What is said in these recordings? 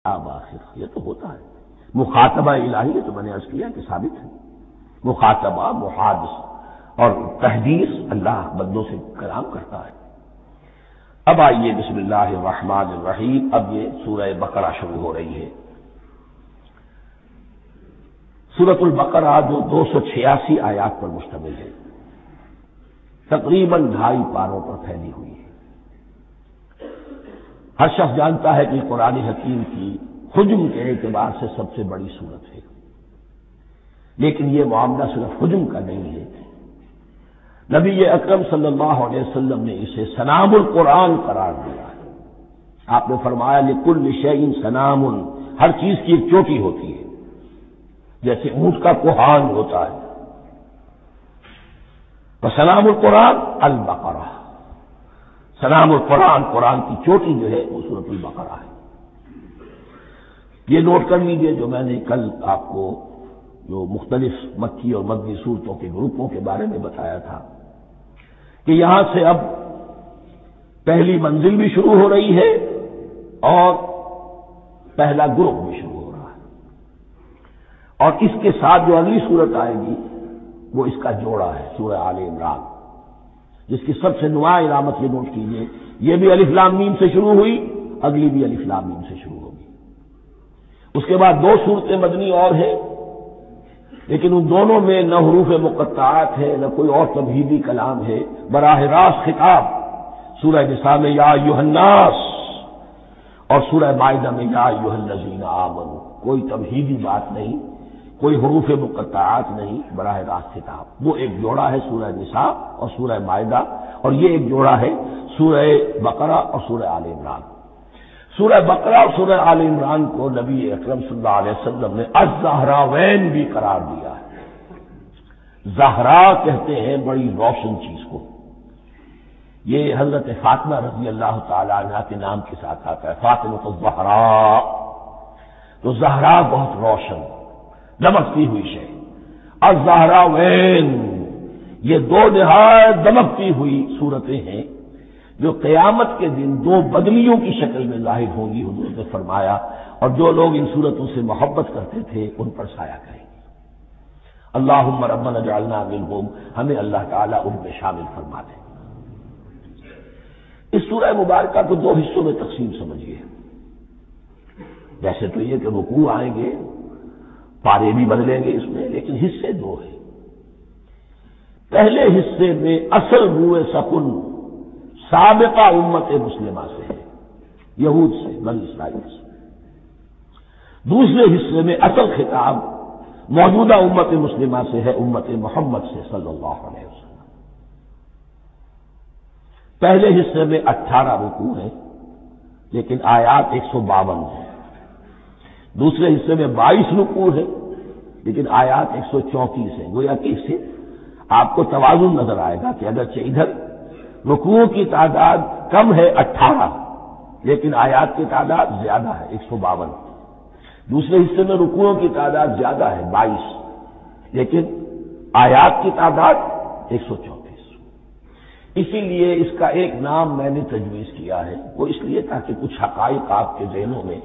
آخر یہ تو ہوتا ہے مخاطبہ الہی، یہ تو میں نے عرض کیا کہ ثابت ہے، مخاطبہ محادث اور تحدیث اللہ بندوں سے کلام کرتا ہے۔ اب آئیے بسم اللہ الرحمن الرحیم، اب یہ سورہ بقرہ شروع ہو رہی ہے۔ سورۃ البقرہ جو 286 آیات پر مشتمل ہے، تقریباً 2.5 پاروں پر پھیلی ہوئی ہے۔ ہر شخص جانتا ہے کہ قرآن حکیم کی حجم کے اعتبار سے سب سے بڑی سورت ہے، لیکن یہ معاملہ صرف حجم کا نہیں ہے۔ نبی اکرم صلی اللہ علیہ وسلم نے اسے سنام القرآن قرار دیا ہے۔ آپ نے فرمایا لکل شیء سنام، ہر چیز کی ایک چوٹی ہوتی ہے، جیسے اونٹ کا کوہان ہوتا ہے۔ سنام القرآن البقرہ، سنام القرآن قرآن کی چوٹی جو ہے وہ سورۃ البقرہ ہے۔ یہ نوٹ کر لیجئے جو میں نے کل آپ کو جو مختلف مکی اور مدنی صورتوں کے گروپوں کے بارے میں بتایا تھا کہ یہاں سے اب پہلی منزل بھی شروع ہو رہی ہے اور پہلا گروپ بھی شروع ہو رہا ہے، اور اس کے ساتھ جو اگلی صورت آئے گی وہ اس کا جوڑا ہے، سورہ آل عمران، جس کی سب سے نمایاں علامت یہ نوٹ کیجیے، یہ بھی الف لام میم سے شروع ہوئی، اگلی بھی الف لام میم سے شروع ہوگی۔ اس کے بعد 2 صورتیں مدنی اور ہیں، لیکن ان دونوں میں نہ حروف مقطعات ہے نہ کوئی اور تمہیدی کلام ہے، براہ راست خطاب سورہ نساء میں یا ایھا الناس اور سورہ مائدہ میں یا ایھا الذین آمنوا، کوئی تمہیدی بات نہیں، کوئی حروف مقطعات نہیں، براہ راست خطاب۔ وہ ایک جوڑا ہے سورہ نساء اور سورہ مائدہ، اور یہ ایک جوڑا ہے سورہ بقرہ اور سورہ آل عمران۔ سورہ بقرہ اور سورہ آل عمران کو نبی اکرم صلی اللہ علیہ وسلم نے الزہراوین بھی قرار دیا ہے۔ زہرا کہتے ہیں بڑی روشن چیز کو، یہ حضرت فاطمہ رضی اللہ تعالی عنہا کے نام کے ساتھ آتا ہے، فاطمۃ الزہراء، تو زہرا بہت روشن دمکتی ہوئی شے۔ الزہراوین یہ 2 نہایت دمکتی ہوئی صورتیں ہیں جو قیامت کے دن 2 بدلیوں کی شکل میں ظاہر ہوں گی، حضور نے فرمایا، اور جو لوگ ان صورتوں سے محبت کرتے تھے ان پر سایہ کریں گے۔ اللہم ربنا اجعلنا منہم، ہمیں اللہ تعالیٰ ان میں شامل فرما دے۔ اس سورہ مبارکہ کو 2 حصوں میں تقسیم سمجھیے۔ ویسے تو یہ کہ رکوع آئیں گے، پارے بھی بدلیں گے اس میں، لیکن حصے 2 ہیں۔ پہلے حصے میں اصل روئے سکن سابقہ امت مسلمہ سے ہے، یہود سے، بنی اسرائیل سے۔ دوسرے حصے میں اصل خطاب موجودہ امت مسلمہ سے ہے، امت محمد سے صلی اللہ علیہ وسلم۔ پہلے حصے میں 18 رکوع ہیں، لیکن آیات 152 ہیں۔ دوسرے حصے میں 22 رکوع ہے، لیکن آیات 134 ہیں۔ گویا کہ اس سے آپ کو توازن نظر آئے گا کہ اگرچہ ادھر رکوع کی تعداد کم ہے 18، لیکن آیات کی تعداد زیادہ ہے 152۔ دوسرے حصے میں رکوعوں کی تعداد زیادہ ہے 22، لیکن آیات کی تعداد 134۔ اسی لیے اس کا ایک نام میں نے تجویز کیا ہے، وہ اس لیے تاکہ کچھ حقائق آپ کے ذہنوں میں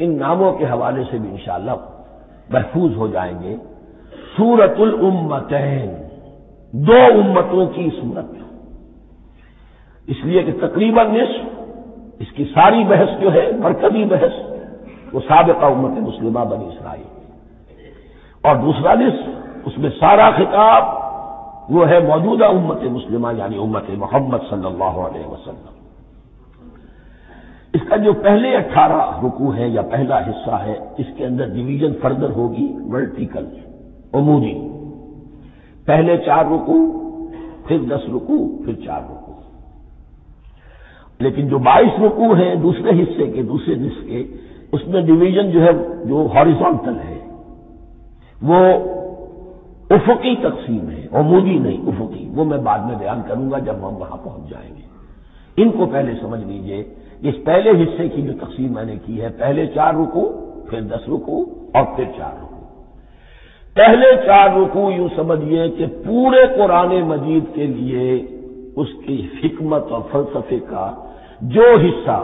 ان ناموں کے حوالے سے بھی انشاءاللہ محفوظ ہو جائیں گے۔ سورۃ الامتین، 2 امتوں کی صورت، اس لیے کہ تقریباً نصف اس کی ساری بحث جو ہے، مرکزی بحث، وہ سابقہ امت مسلمہ بنی اسرائیل، اور دوسرا نصف اس میں سارا خطاب وہ ہے موجودہ امت مسلمہ یعنی امت محمد صلی اللہ علیہ وسلم۔ اس کا جو پہلے 18 رکوع ہے یا پہلا حصہ ہے، اس کے اندر ڈویژن فردر ہوگی ورٹیکل، عمودی، پہلے 4 رکوع، پھر 10 رکوع، پھر 4 رکوع۔ لیکن جو 22 رکوع ہیں دوسرے حصے کے، دوسرے نصف کے، اس میں ڈویژن جو ہے جو ہاریزونٹل ہے، وہ افقی تقسیم ہے، عمودی نہیں، افقی، وہ میں بعد میں بیان کروں گا جب ہم وہاں پہنچ جائیں گے۔ ان کو پہلے سمجھ لیجئے، اس پہلے حصے کی جو تقسیم میں نے کی ہے، پہلے 4 رکوع، پھر 10 رکوع اور پھر 4 رکوع۔ پہلے 4 رکوع یوں سمجھیے کہ پورے قرآن مجید کے لیے اس کی حکمت اور فلسفے کا جو حصہ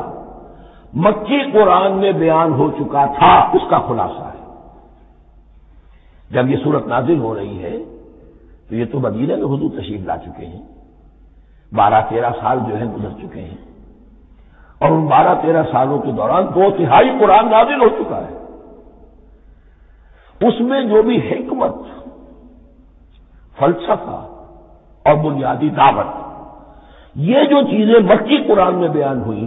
مکی قرآن میں بیان ہو چکا تھا اس کا خلاصہ ہے۔ جب یہ صورت نازل ہو رہی ہے تو یہ تو مدینہ میں حضور تشریف لا چکے ہیں، 12-13 سال جو ہے گزر چکے ہیں، اور ان 12-13 سالوں کے دوران 2/3 قرآن نازل ہو چکا ہے۔ اس میں جو بھی حکمت، فلسفہ اور بنیادی دعوت، یہ جو چیزیں مکی قرآن میں بیان ہوئی،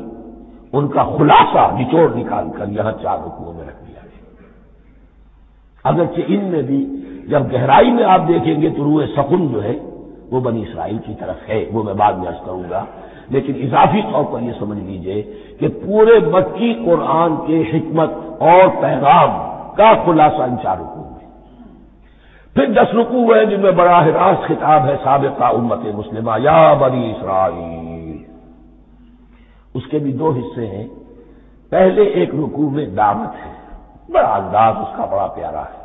ان کا خلاصہ نچوڑ نکال کر یہاں 4 رکوعوں میں رکھ دیا ہے۔ اگرچہ ان میں بھی جب گہرائی میں آپ دیکھیں گے تو روح سخن جو ہے وہ بنی اسرائیل کی طرف ہے، وہ میں بعد میں عرض کروں گا، لیکن اضافی طور پر یہ سمجھ لیجئے کہ پورے مکی قرآن کے حکمت اور پیغام کا خلاصہ ان 4 رکوعوں میں۔ پھر 10 رکوع ہیں جن میں براہ راست خطاب ہے سابقہ امت مسلمہ، یا بنی اسرائیل۔ اس کے بھی 2 حصے ہیں۔ پہلے ایک رکوع میں دعوت ہے، بڑا انداز اس کا بڑا پیارا ہے،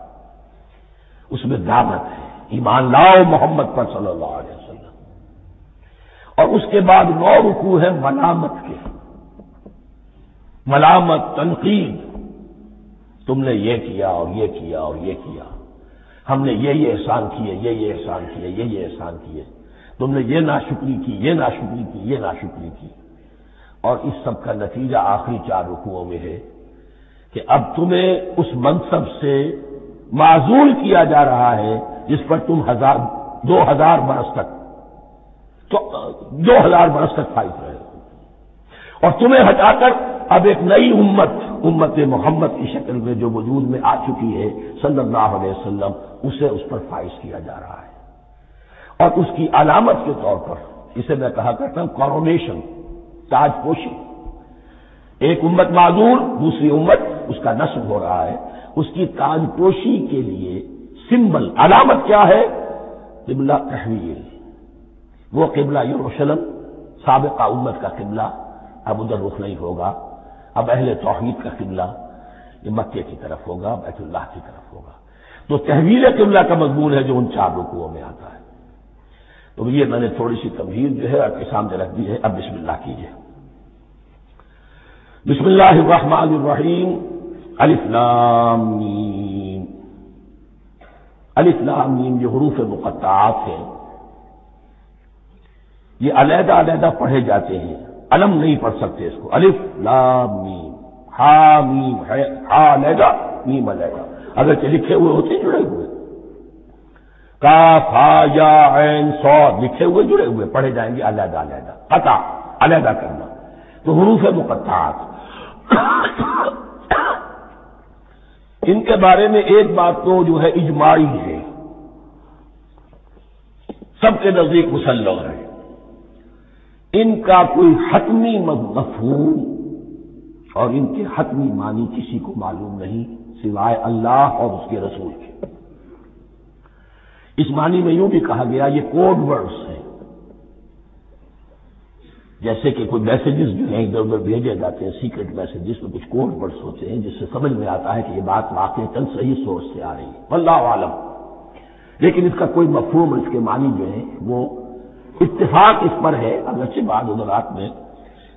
اس میں دعوت ہے، ایمان لاؤ محمد پر صلی اللہ علیہ وسلم۔ اور اس کے بعد 9 رکوع ہیں ملامت کے، ملامت، تنقید، تم نے یہ کیا اور یہ کیا اور یہ کیا، ہم نے یہ احسان کیے، یہ احسان کیے، یہ احسان کیے، تم نے یہ ناشکری کی، یہ ناشکری کی، یہ ناشکری کی۔ اور اس سب کا نتیجہ آخری 4 رکوعوں میں ہے کہ اب تمہیں اس منصب سے معزول کیا جا رہا ہے جس پر تم 2000 برس تک فائز رہے ہو، اور تمہیں ہٹا کر اب ایک نئی امت محمد کی شکل میں جو وجود میں آ چکی ہے صلی اللہ علیہ وسلم، اسے اس پر فائز کیا جا رہا ہے۔ اور اس کی علامت کے طور پر اسے میں کہا کرتا ہوں کورونیشن، تاج پوشی۔ ایک امت معذور، دوسری امت اس کا نصب ہو رہا ہے، اس کی تاج پوشی کے لیے سمبل، علامت کیا ہے؟ قبلہ تحویل۔ وہ قبلہ یروشلم سابقہ امت کا قبلہ اب ادھر رخ نہیں ہوگا، اب اہل توحید کا قبلہ یہ مکے کی طرف ہوگا، بیت اللہ کی طرف ہوگا۔ تو تحویل قبلہ کا مضمون ہے جو ان 4 رکوعوں میں آتا ہے۔ تو یہ میں نے تھوڑی سی تمہید جو ہے آپ کے سامنے رکھ دی ہے۔ اب بسم اللہ کیجیے۔ بسم اللہ الرحمن الرحیم۔ الف لام میم۔ الف لام میم یہ حروف مقطعات ہیں، یہ علیحدہ علیحدہ پڑھے جاتے ہیں، علم نہیں پڑھ سکتے اس کو۔ الف لام میم، ہا میم ہے، ہا علیحدہ میم علیحدہ، اگرچہ لکھے ہوئے ہوتے جڑے ہوئے، کاف ہا یا عین صاد لکھے ہوئے جڑے ہوئے، پڑھے جائیں گے علیحدہ علیحدہ، قطع علیحدہ کرنا۔ تو حروف مقطعات ان کے بارے میں ایک بات تو جو ہے اجماعی ہے، سب کے نزدیک مسلم ہے، ان کا کوئی حتمی مفہوم اور ان کے حتمی معنی کسی کو معلوم نہیں سوائے اللہ اور اس کے رسول کے۔ اس معنی میں یوں بھی کہا گیا یہ کوڈ ورڈز ہیں، جیسے کہ کوئی میسیجز جو ہیں ادھر ادھر بھیجے جاتے ہیں، سیکرٹ میسیجز میں کچھ کوڈ ورڈز ہوتے ہیں جس سے سمجھ میں آتا ہے کہ یہ بات واقعتاً صحیح سورس سے آ رہی ہے، واللہ عالم۔ لیکن اس کا کوئی مفہوم اور اس کے معنی جو ہیں وہ اتفاق اس پر ہے، اگرچہ بعض حضرات میں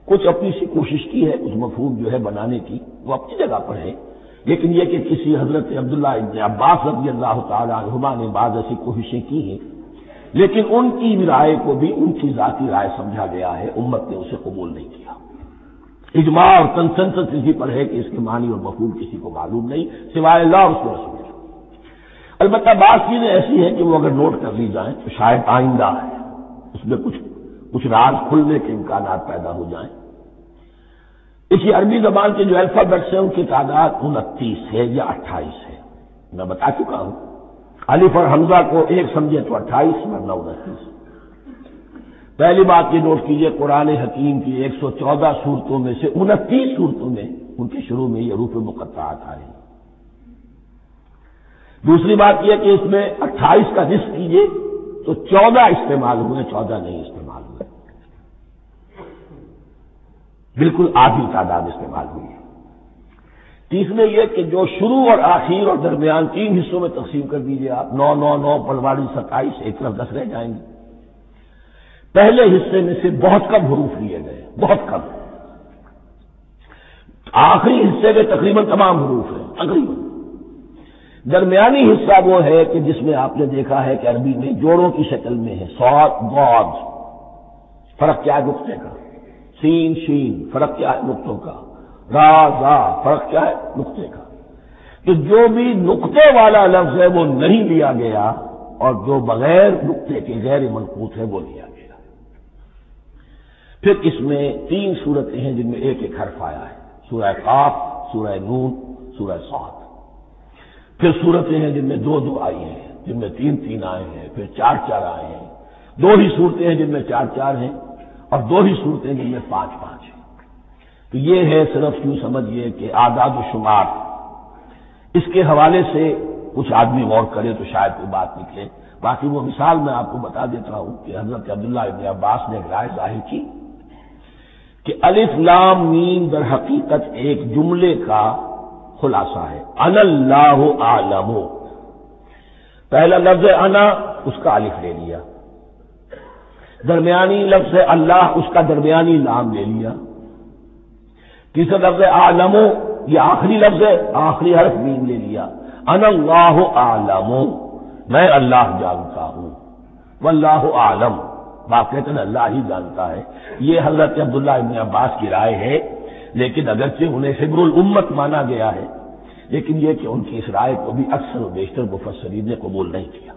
کچھ اپنی سی کوشش کی ہے کچھ مفہوم جو ہے بنانے کی، وہ اپنی جگہ پر ہے، لیکن یہ کہ کسی حضرت عبداللہ ابن عباس رضی اللہ تعالی عنہما نے بعض ایسی کوششیں کی ہیں، لیکن ان کی رائے کو بھی ان کی ذاتی رائے سمجھا گیا ہے، امت نے اسے قبول نہیں کیا۔ اجماع اور کنسنسس اسی پر ہے کہ اس کے معنی اور مفہوم کسی کو معلوم نہیں سوائے اللہ اور اس کے رسول۔ البتہ بعض چیزیں ایسی ہیں کہ وہ اگر نوٹ کر لی جائیں تو شاید آئندہ ہے اس میں کچھ راز کھلنے کے امکانات پیدا ہو جائیں۔ اسی عربی زبان کے جو الفابیٹس ہیں ان کی تعداد 29 ہے یا 28 ہے، میں بتا چکا ہوں۔ الف اور حمزہ کو ایک سمجھے تو 28 ورنہ 29۔ پہلی بات یہ نوٹ کیجئے قرآن حکیم کی 114 سورتوں میں سے 29 سورتوں میں ان کے شروع میں یہ حروف مقطعات آ رہی ہیں۔ دوسری بات یہ کہ اس میں 28 کا نصف کیجئے تو 14 استعمال ہوئے، 14 نہیں استعمال ہوئے، بالکل آدھی تعداد استعمال ہوئی ہے۔ تیسرے یہ کہ جو شروع اور آخر اور درمیان 3 حصوں میں تقسیم کر دیجئے آپ، 9 9 9 پلواڑی 27، ایک طرف 10 رہ جائیں گے۔ پہلے حصے میں سے بہت کم حروف لیے گئے، بہت کم، آخری حصے کے تقریباً تمام حروف ہیں تقریباً. درمیانی حصہ وہ ہے کہ جس میں آپ نے دیکھا ہے کہ عربی میں جوڑوں کی شکل میں ہے. صاد ضاد فرق کیا ہے نقطے کا, سین شین فرق کیا ہے نقطوں کا, را زا فرق کیا ہے نقطے کا. تو جو بھی نقطے والا لفظ ہے وہ نہیں لیا گیا اور جو بغیر نقطے کے غیر منقوط ہے وہ لیا گیا. پھر اس میں 3 صورتیں ہیں جن میں ایک ایک حرف آیا ہے. سورہ قاف, سورہ نون, سورہ صاد. پھر صورتیں ہیں جن میں 2 آئی ہیں, جن میں 3 آئے ہیں, پھر 4 آئے ہیں. 2 ہی صورتیں ہیں جن میں 4 ہیں اور 2 ہی صورتیں جن میں 5 ہیں. تو یہ ہے صرف یوں سمجھیے کہ اعداد و شمار. اس کے حوالے سے کچھ آدمی غور کرے تو شاید کوئی بات نکلے. باقی وہ مثال میں آپ کو بتا دیتا ہوں کہ حضرت عبداللہ ابن عباس نے ایک رائے ظاہر کی کہ الف لام میم در حقیقت ایک جملے کا خلاصہ ہے. انا اللہ اعلم, پہلا لفظ انا اس کا الف لے لیا, درمیانی لفظ اللہ اس کا درمیانی لام لے لیا, تیسرا لفظ اعلم یہ آخری لفظ ہے, آخری حرف میم لے لیا. انا اللہ اعلم, میں اللہ جانتا ہوں. واللہ اعلم, واقعتاً اللہ ہی جانتا ہے. یہ حضرت عبداللہ ابن عباس کی رائے ہے, لیکن اگرچہ انہیں حبر الامت مانا گیا ہے, لیکن یہ کہ ان کی اس رائے کو بھی اکثر و بیشتر مفسرین نے قبول نہیں کیا.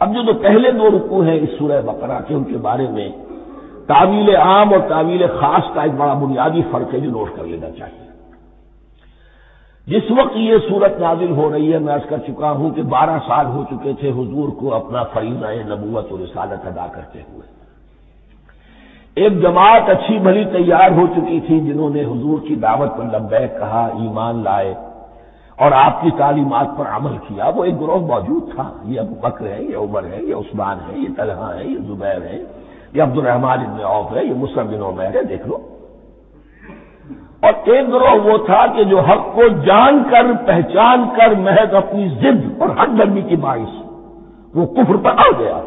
اب جو پہلے 2 رکوع ہیں اس سورہ بقرہ کے, ان کے بارے میں تعویل عام اور تعویل خاص کا ایک بڑا بنیادی فرق ہے جو نوٹ کر لینا چاہیے. جس وقت یہ صورت نازل ہو رہی ہے, میں عرض کر چکا ہوں کہ 12 سال ہو چکے تھے حضور کو اپنا فریضہ نبوت و رسالت ادا کرتے ہوئے. ایک جماعت اچھی بھلی تیار ہو چکی تھی جنہوں نے حضور کی دعوت پر لبیک کہا, ایمان لائے اور آپ کی تعلیمات پر عمل کیا. وہ ایک گروہ موجود تھا. یہ ابو بکر ہے, یہ عمر ہے, یہ عثمان ہے, یہ طلحہ ہے, یہ زبیر ہے, یہ عبد الرحمن ابن عوف ہے, یہ مصعب بن عمیر ہے, دیکھ لو. اور ایک گروہ وہ تھا کہ جو حق کو جان کر پہچان کر محض اپنی ضد اور حد درمی کی باعث وہ کفر پر آ گیا.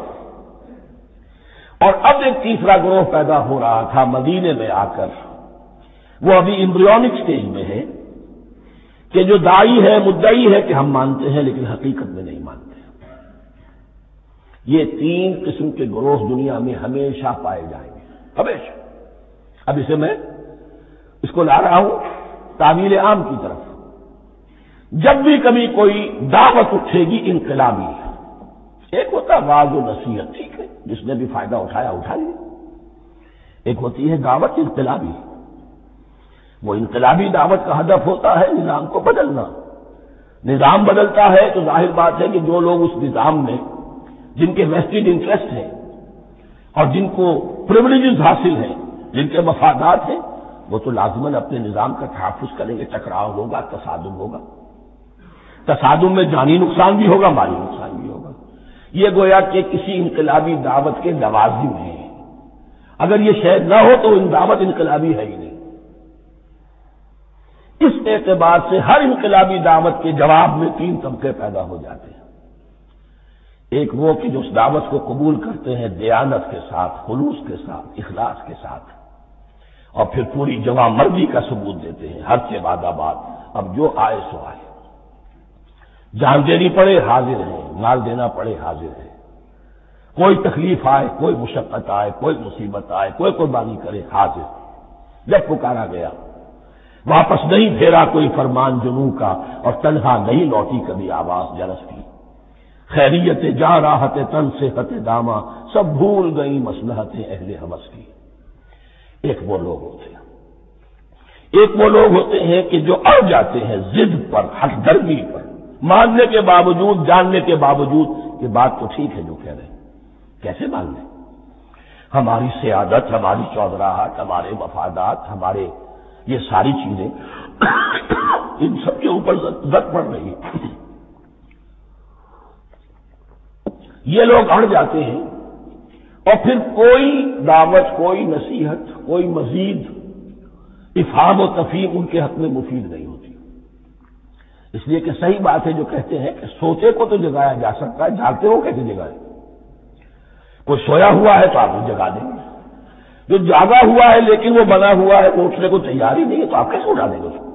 اور اب ایک تیسرا گروہ پیدا ہو رہا تھا مدینے میں آ کر. وہ ابھی ایمبریونک سٹیج میں ہے کہ جو داعی ہے, مدعی ہے کہ ہم مانتے ہیں لیکن حقیقت میں نہیں مانتے. یہ 3 قسم کے گروہ دنیا میں ہمیشہ پائے جائیں گے, ہمیشہ. اب اسے میں اس کو لا رہا ہوں تعویل عام کی طرف. جب بھی کبھی کوئی دعوت اٹھے گی انقلابی, ایک ہوتا واعظ و نصیحت, ٹھیک ہے, جس نے بھی فائدہ اٹھایا اٹھا لیا. ایک ہوتی ہے دعوت انقلابی. وہ انقلابی دعوت کا ہدف ہوتا ہے نظام کو بدلنا. نظام بدلتا ہے تو ظاہر بات ہے کہ جو لوگ اس نظام میں جن کے ویسٹڈ انٹرسٹ ہیں اور جن کو پریولیجز حاصل ہیں, جن کے مفادات ہیں, وہ تو لازماً اپنے نظام کا تحفظ کریں گے. ٹکراؤ ہوگا, تصادم ہوگا. تصادم میں جانی نقصان بھی ہوگا, مالی نقصان بھی ہوگا. یہ گویا کہ کسی انقلابی دعوت کے لوازم ہیں. اگر یہ شے نہ ہو تو ان دعوت انقلابی ہے ہی نہیں. اس اعتبار سے ہر انقلابی دعوت کے جواب میں 3 طبقے پیدا ہو جاتے ہیں. ایک وہ کہ جو اس دعوت کو قبول کرتے ہیں دیانت کے ساتھ, خلوص کے ساتھ, اخلاص کے ساتھ, اور پھر پوری جواں مردی کا ثبوت دیتے ہیں ہر کے بعد آباد. اب جو آئے سو آئے, جان دینی پڑے حاضر ہیں, مال دینا پڑے حاضر ہیں. کوئی تکلیف آئے, کوئی مشقت آئے, کوئی مصیبت آئے, کوئی قربانی کرے حاضر. جب پکارا گیا واپس نہیں پھیرا کوئی فرمان جنوں کا, اور تنہا نہیں لوٹی کبھی آواز جرس کی. خیریت جا راحت تن صحت داما, سب بھول گئی مصلحت اہل حوث کی. ایک وہ لوگ ہوتے ہیں, ایک وہ لوگ ہوتے ہیں کہ جو اڑ جاتے ہیں ضد پر, حق درمی پر, ماننے کے باوجود, جاننے کے باوجود کہ بات تو ٹھیک ہے جو کہہ رہے ہیں. کیسے مان لیں؟ ہماری سیادت, ہماری چودراہٹ, ہمارے مفادات, ہمارے یہ ساری چیزیں ان سب کے اوپر زد پڑ رہی ہے. یہ لوگ اڑ جاتے ہیں اور پھر کوئی دعوت, کوئی نصیحت, کوئی مزید افہام و تفہیم ان کے حق میں مفید نہیں ہوتی. اس لیے کہ صحیح بات ہے جو کہتے ہیں کہ سوتے کو تو جگایا جا سکتا ہے, جاگتے ہو کیسے جگائے؟ کوئی سویا ہوا ہے تو آپ کو جگا دیں گے, جو جاگا ہوا ہے لیکن وہ بنا ہوا ہے، وہ اٹھنے کو تیار ہی نہیں ہے، تو آپ کیسے اٹھا دیں گے اس کو؟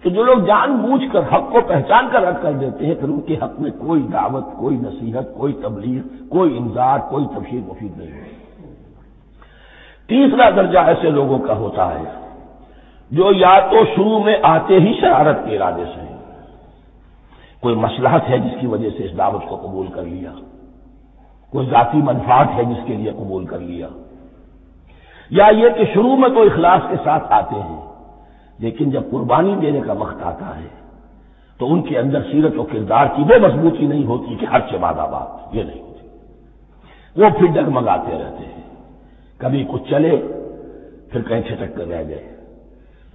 تو جو لوگ جان بوجھ کر حق کو پہچان کر رد کر دیتے ہیں، پھر ان کے حق میں کوئی دعوت، کوئی نصیحت، کوئی تبلیغ، کوئی انذار، کوئی تبشیر مفید نہیں ہے۔ تیسرا درجہ ایسے لوگوں کا ہوتا ہے جو یا تو شروع میں آتے ہی شرارت کے ارادے سے، کوئی مصلحت ہے جس کی وجہ سے اس دعوت کو قبول کر لیا، کوئی ذاتی منفعت ہے جس کے لیے قبول کر لیا، یا یہ کہ شروع میں تو اخلاص کے ساتھ آتے ہیں لیکن جب قربانی دینے کا وقت آتا ہے تو ان کے اندر سیرت و کردار کی وہ مضبوطی نہیں ہوتی کہ ہر سے بعد آباد، یہ نہیں ہوتی، وہ پھر ڈگمگاتے رہتے ہیں، کبھی کچھ چلے پھر کہیں چھٹک کر رہ گئے،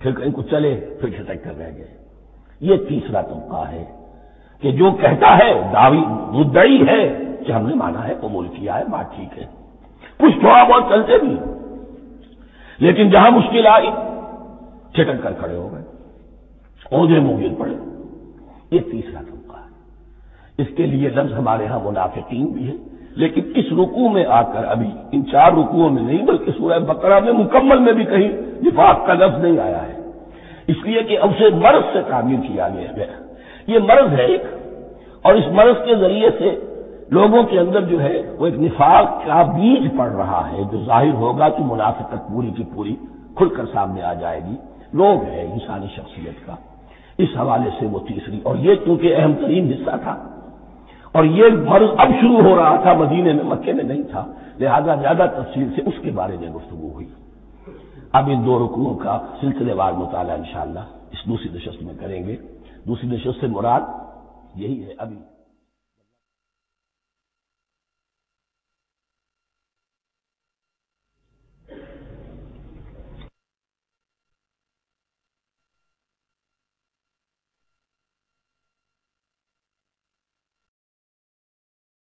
پھر کہیں کچھ چلے پھر چھٹک کر رہ گئے۔ یہ تیسرا طبقہ ہے کہ جو کہتا ہے دعوی مدعی ہے کہ ہم نے مانا ہے، قبول کیا ہے، بات ٹھیک ہے، کچھ تھوڑا بہت چلتے بھی، لیکن جہاں مشکل آئی چھٹک کر کھڑے ہو گئے، عہدے منہ گر پڑے۔ یہ تیسرا طبقہ ہے۔ اس کے لیے لفظ ہمارے ہاں منافقین بھی ہے، لیکن اس رکوع میں آ کر ابھی ان 4 رکوعوں میں نہیں بلکہ سورہ بقرہ میں مکمل میں بھی کہیں نفاق کا لفظ نہیں آیا ہے، اس لیے کہ اب سے مرض سے تعبیر کیا گیا۔ یہ مرض ہے ایک، اور اس مرض کے ذریعے سے لوگوں کے اندر جو ہے وہ ایک نفاق کا بیج پڑ رہا ہے، جو ظاہر ہوگا کہ منافقت پوری کی پوری کھل کر سامنے آ جائے گی۔ لوگ ہے انسانی شخصیت کا، اس حوالے سے وہ تیسری، اور یہ چونکہ اہم ترین حصہ تھا اور یہ مرض اب شروع ہو رہا تھا، مدینے میں، مکے میں نہیں تھا، لہذا زیادہ تفصیل سے اس کے بارے میں گفتگو ہوئی۔ اب ان 2 رکوعوں کا سلسلے وار مطالعہ انشاءاللہ اس دوسری نشست میں کریں گے۔ دوسری نشست سے مراد یہی ہے ابھی